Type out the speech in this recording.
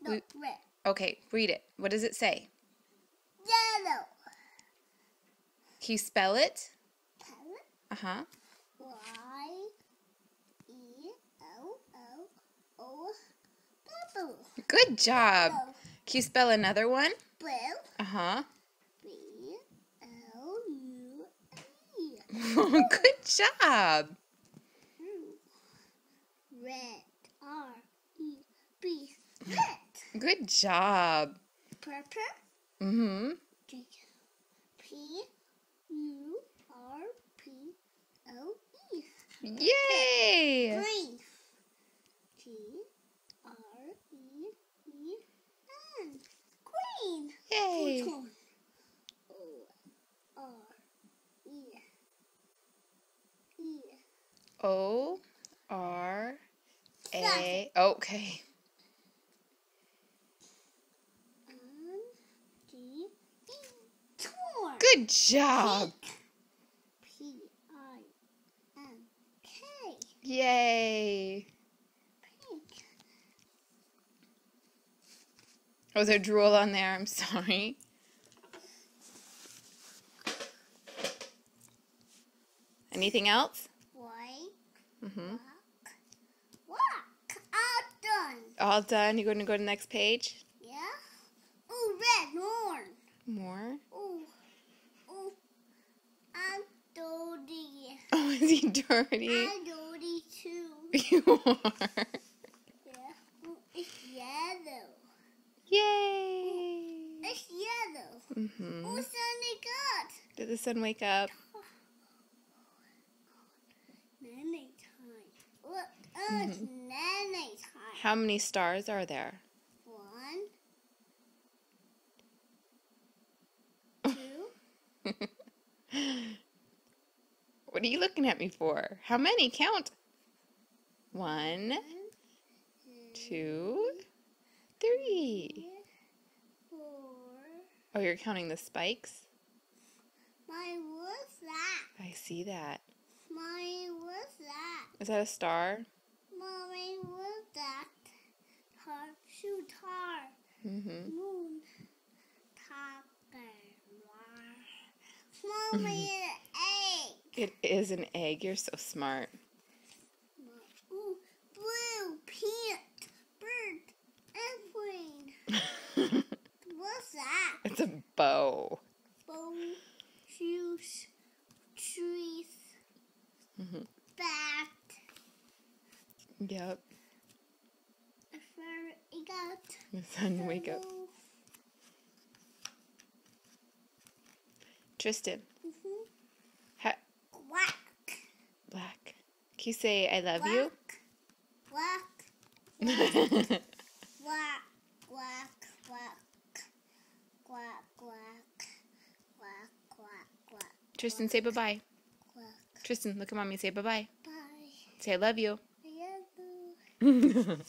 No, red. Okay, read it. What does it say? Yellow. Can you spell it? Pellet. Uh-huh. Y-E-L-L-O. Bubble. Good job. Yellow. Can you spell another one? Blue. Uh-huh. B-L-U-E. Good job. Red. R-E-B. Red. Good job. Purple. Mm-hmm. P-U-R-P-L-E. Yay! Green. G-R-E-E-N. Green. Yay! Which one? O-R-E. O-R-A. Okay. N-G-E. Torn. Good job. P-I-N-K. Yay. Pink. Was there drool on there? I'm sorry. Anything else? White. Mm-hmm. Black. All done. All done. You going to go to the next page? Yeah. Oh, red. More. More? Oh. Oh. I'm dirty. Oh, is he dirty? I'm dirty too. You are. Yeah. Oh, it's yellow. Yay. It's yellow. Mm-hmm. Oh, Sunny God. Did the sun wake up? Nanny time. Look, it's nanny time. How many stars are there? 1, 2. What are you looking at me for? How many? Count. 1, 2, 3. 4. Oh, you're counting the spikes? What's that? I see that. What's that? Is that a star? Mommy, what's that? Tar. Mm-hmm. Moon. Tiger. Mommy, an egg. It is an egg. You're so smart. Ooh, blue, pink, bird, airplane. What's that? It's a bow. Bow, shoes, trees, Mm-hmm. bat. Yep. The sun wake up. Tristan. Black. Black. Can you say I love you? Black. Black. Black. Black. Tristan, say bye-bye. Black. Tristan, look at mommy. Say bye-bye. Bye. Say I love you. I love you.